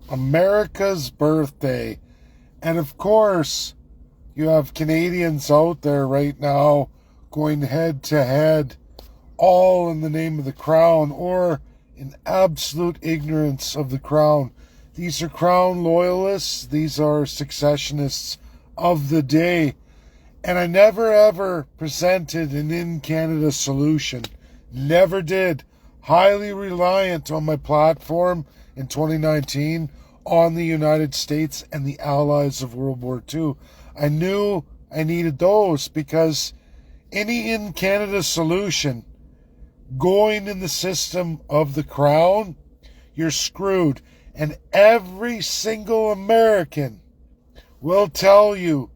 America's birthday. And of course, you have Canadians out there right now going head to head, all in the name of the crown or in absolute ignorance of the crown. These are crown loyalists. These are successionists of the day. And I never ever presented an in-Canada solution. Never did. Highly reliant on my platform in 2019 on the United States and the allies of World War II. I knew I needed those because any in-Canada solution going in the system of the crown, you're screwed. And every single American will tell you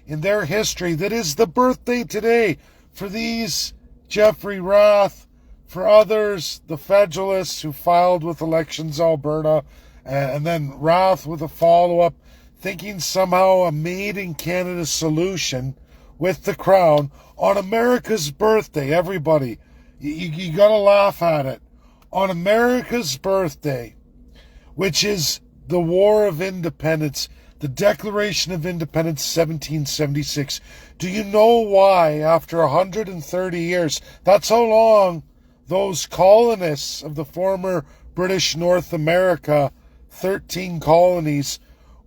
in their history that is the birthday today for these Jeffrey Rath, for others, the Federalists who filed with Elections Alberta, and then Rath with a follow-up, thinking somehow a made-in-Canada solution with the crown on America's birthday. Everybody, you got to laugh at it. On America's birthday, which is the War of Independence, the Declaration of Independence, 1776. Do you know why, after 130 years, that's how long those colonists of the former British North America, 13 colonies,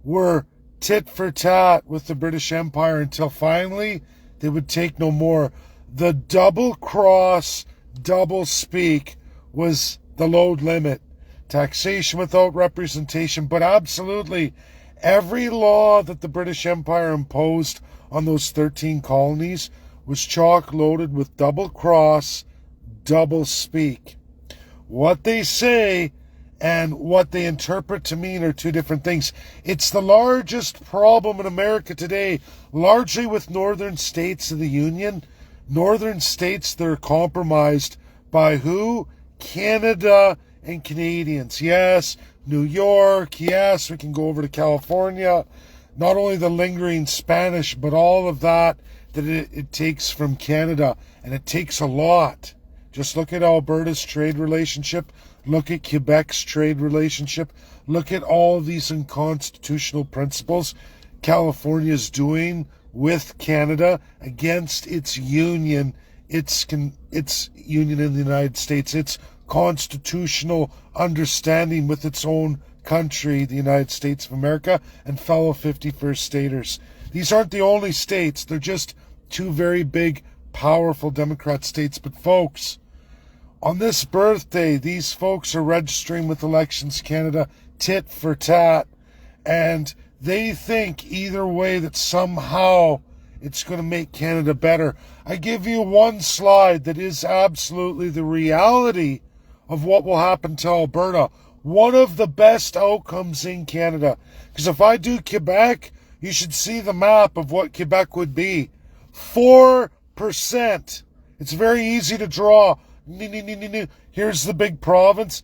were tit for tat with the British Empire until finally they would take no more? The double cross, double speak was the load limit. Taxation without representation, but absolutely every law that the British Empire imposed on those 13 colonies was chock-loaded with double cross, double speak. What they say and what they interpret to mean are two different things. It's the largest problem in America today, largely with northern states of the Union. Northern states that are compromised by who? Canada and Canadians. Yes, New York. Yes, we can go over to California. Not only the lingering Spanish, but all of that it takes from Canada. And it takes a lot. Just look at Alberta's trade relationship. Look at Quebec's trade relationship. Look at all of these unconstitutional principles California's doing with Canada against its union, its union in the United States, its constitutional understanding with its own country, the United States of America, and fellow 51st staters. These aren't the only states. They're just two very big, powerful Democrat states. But folks, on this birthday, these folks are registering with Elections Canada tit for tat, and they think either way that somehow it's going to make Canada better. I give you one slide that is absolutely the reality of what will happen to Alberta. One of the best outcomes in Canada. Because if I do Quebec, you should see the map of what Quebec would be. 4%. It's very easy to draw. Here's the big province.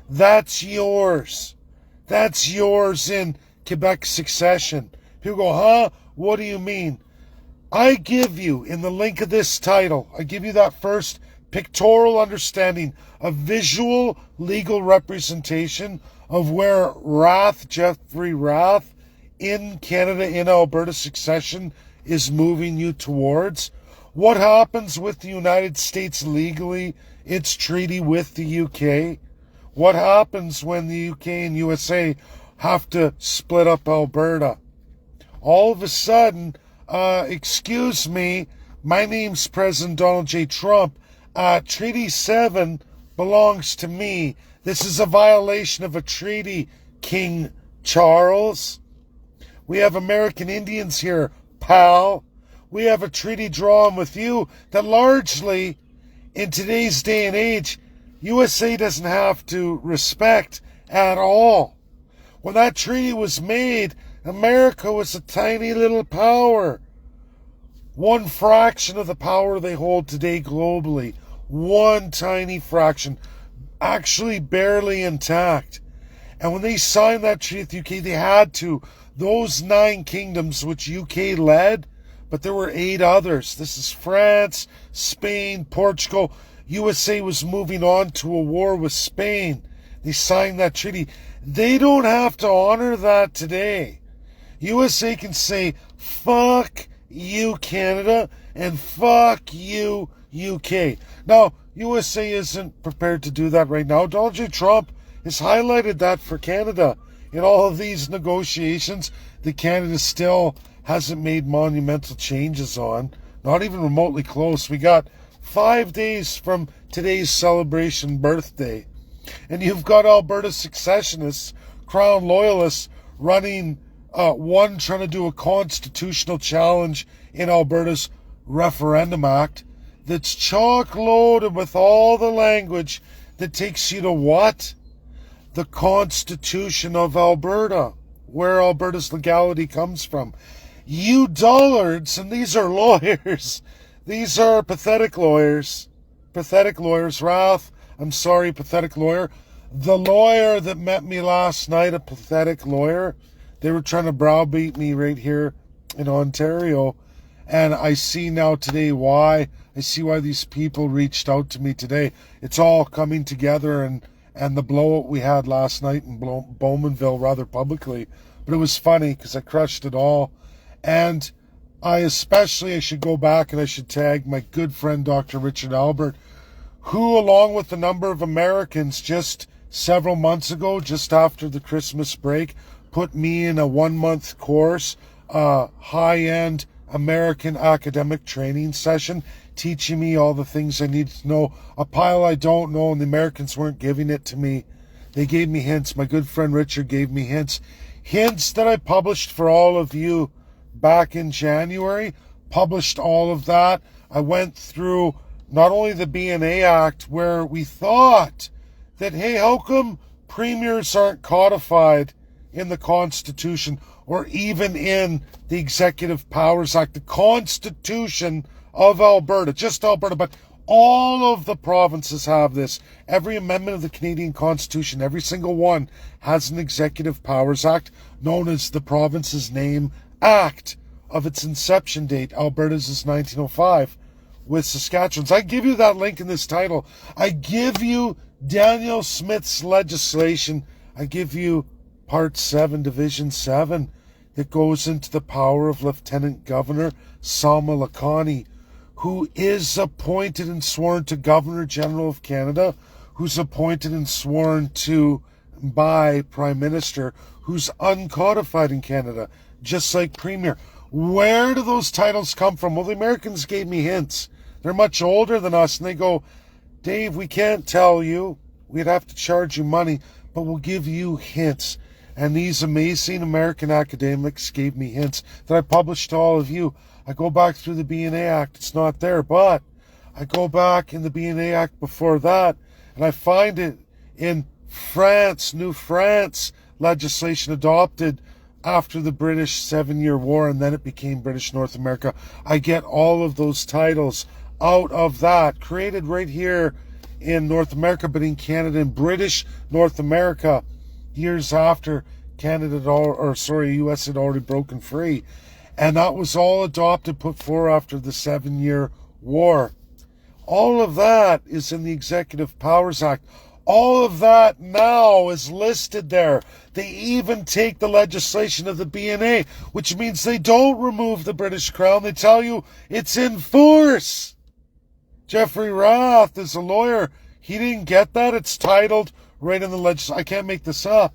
That's yours. That's yours in Quebec succession. People go, huh? What do you mean? I give you, in the link of this title, I give you that first pictorial understanding, a visual legal representation of where Jeffrey Rath, in Canada, in Alberta succession, is moving you towards. What happens with the United States legally, its treaty with the UK? What happens when the UK and USA have to split up Alberta? All of a sudden, excuse me, my name's President Donald J. Trump. Treaty 7 belongs to me. This is a violation of a treaty, King Charles. We have American Indians here, pal. We have a treaty drawn with you that largely, in today's day and age, USA doesn't have to respect at all. When that treaty was made, America was a tiny little power. One fraction of the power they hold today globally. One tiny fraction. Actually barely intact. And when they signed that treaty with UK, they had to. Those 9 kingdoms which UK led, but there were 8 others. This is France, Spain, Portugal. USA was moving on to a war with Spain. They signed that treaty. They don't have to honor that today. USA can say, fuck you, Canada, and fuck you, UK. Now, USA isn't prepared to do that right now. Donald J. Trump has highlighted that for Canada in all of these negotiations that Canada still hasn't made monumental changes on, not even remotely close. We got 5 days from today's celebration birthday, and you've got Alberta secessionists, Crown loyalists, running one trying to do a constitutional challenge in Alberta's Referendum Act that's chock-loaded with all the language that takes you to what? The Constitution of Alberta, where Alberta's legality comes from. You dullards, and these are lawyers, these are pathetic lawyers, Wrath, I'm sorry, pathetic lawyer. The lawyer that met me last night, a pathetic lawyer, they were trying to browbeat me right here in Ontario. And I see now today why. I see why these people reached out to me today. It's all coming together, and the blowout we had last night in Bowmanville rather publicly. But it was funny because I crushed it all. And I should go back and I should tag my good friend Dr. Richard Albert, who, along with a number of Americans, just several months ago, just after the Christmas break, put me in a 1-month course, high-end American academic training session, teaching me all the things I needed to know, a pile I don't know, and the Americans weren't giving it to me. They gave me hints. My good friend Richard gave me hints that I published for all of you back in January, published all of that. I went through not only the BNA Act, where we thought that, hey, how come premiers aren't codified in the Constitution or even in the Executive Powers Act, the Constitution of Alberta, just Alberta, but all of the provinces have this. Every amendment of the Canadian Constitution, every single one, has an Executive Powers Act known as the Province's Name Act of its inception date. Alberta's is 1905 with Saskatchewan's. I give you that link in this title. I give you Daniel Smith's legislation. I give you Part 7, Division 7, that goes into the power of Lieutenant Governor Salma Lakhani, who is appointed and sworn to Governor General of Canada, who's appointed and sworn to by Prime Minister, who's uncodified in Canada, just like Premier. Where do those titles come from? Well, the Americans gave me hints. They're much older than us, and they go, Dave, we can't tell you. We'd have to charge you money, but we'll give you hints. And these amazing American academics gave me hints that I published to all of you. I go back through the BNA Act. It's not there, but I go back in the BNA Act before that, and I find it in France, New France legislation adopted after the British 7-Year War, and then it became British North America. I get all of those titles out of that, created right here in North America, but in Canada and British North America, years after US had already broken free. And that was all adopted, put forward after the 7-Year War. All of that is in the Executive Powers Act. All of that now is listed there. They even take the legislation of the BNA, which means they don't remove the British Crown. They tell you it's in force. Jeffrey Rath is a lawyer. He didn't get that. It's titled right in the legislation. I can't make this up.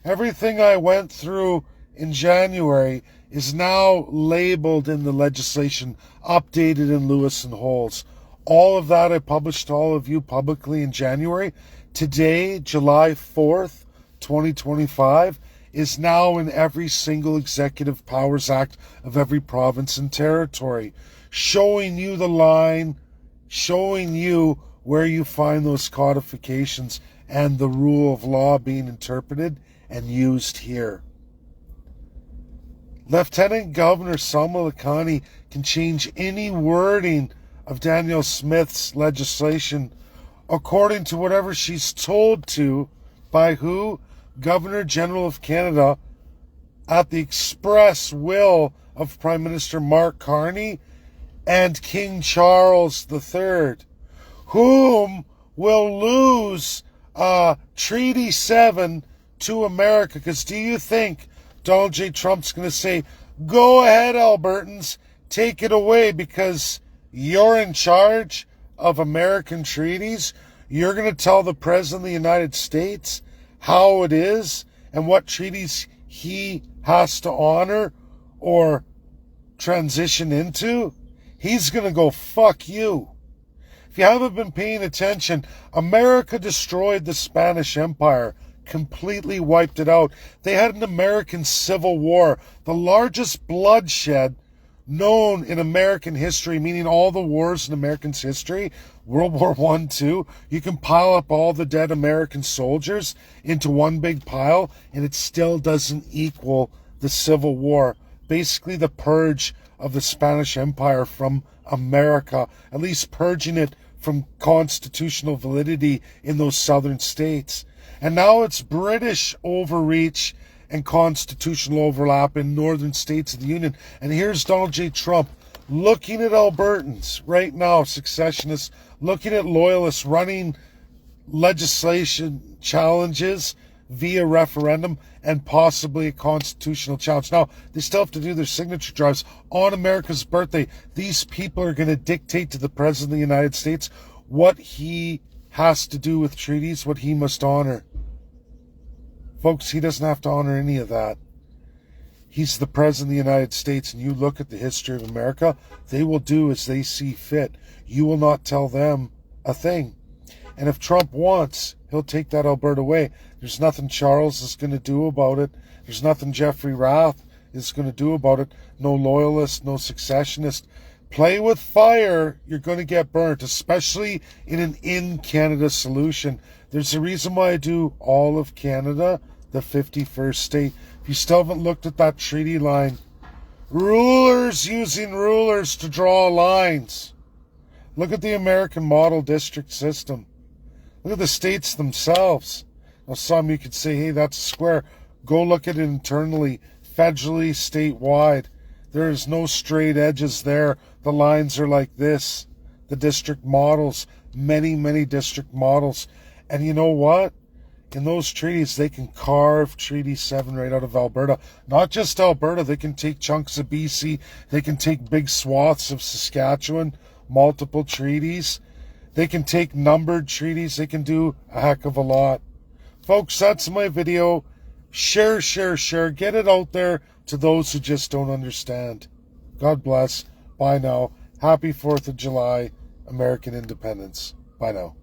Everything I went through in January is now labeled in the legislation, updated in Lewis and Holes. All of that I published to all of you publicly in January. Today, July 4th, 2025, is now in every single Executive Powers Act of every province and territory, showing you the line, showing you where you find those codifications and the rule of law being interpreted and used here. Lieutenant Governor Salma Lakhani can change any wording of Daniel Smith's legislation according to whatever she's told to by who? Governor General of Canada, at the express will of Prime Minister Mark Carney and King Charles III, whom will lose Treaty 7 to America. Because do you think Donald J. Trump's going to say, go ahead, Albertans, take it away because you're in charge of American treaties? You're going to tell the President of the United States how it is and what treaties he has to honor or transition into? He's going to go, fuck you. If you haven't been paying attention, America destroyed the Spanish Empire, completely wiped it out. They had an American Civil War, the largest bloodshed known in American history, meaning all the wars in American's history, World War I, II. You can pile up all the dead American soldiers into one big pile, and it still doesn't equal the Civil War. Basically, the purge of the Spanish Empire from America, at least purging it from constitutional validity in those southern states. And now it's British overreach and constitutional overlap in northern states of the Union. And here's Donald J. Trump looking at Albertans right now, secessionists, looking at loyalists, running legislation challenges via referendum and possibly a constitutional challenge. Now, they still have to do their signature drives on America's birthday. These people are going to dictate to the President of the United States what he has to do with treaties, what he must honor. Folks, he doesn't have to honor any of that. He's the President of the United States, and you look at the history of America, they will do as they see fit. You will not tell them a thing. And if Trump wants, he'll take that Alberta away. There's nothing Charles is going to do about it. There's nothing Jeffrey Rath is going to do about it. No loyalist, no secessionist. Play with fire, you're going to get burnt, especially in an in-Canada solution. There's a reason why I do all of Canada, the 51st state. If you still haven't looked at that treaty line, rulers using rulers to draw lines. Look at the American model district system. Look at the states themselves. Now, some you could say, hey, that's a square. Go look at it internally, federally, statewide. There is no straight edges there. The lines are like this. The district models, many, many district models. And you know what? In those treaties, they can carve Treaty 7 right out of Alberta. Not just Alberta. They can take chunks of BC. They can take big swaths of Saskatchewan, multiple treaties. They can take numbered treaties. They can do a heck of a lot. Folks, that's my video. Share, share, share. Get it out there to those who just don't understand. God bless. Bye now. Happy 4th of July, American independence. Bye now.